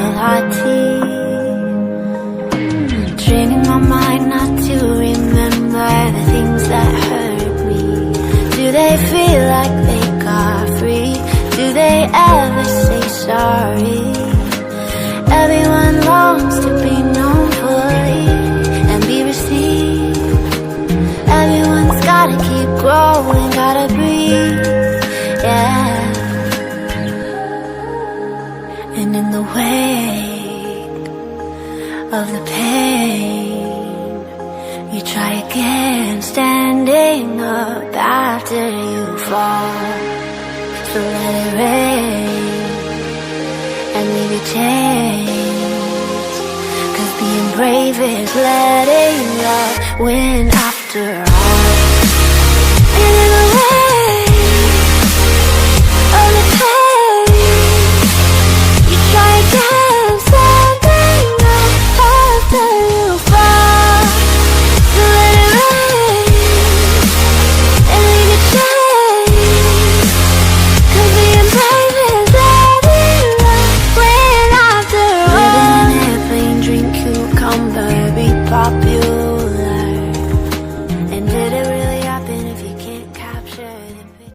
evil hot tea, training my mind not to remember the things that hurt me. Do they feel like they got free? Do they ever say sorry? Everyone longs to be known fully and be received. Everyone's gotta keep growing, gotta breathe, yeah. And in the wake of the pain, you try again, standing up after you fall. So let it rain and leave you changed, 'cause being brave is letting love win after all.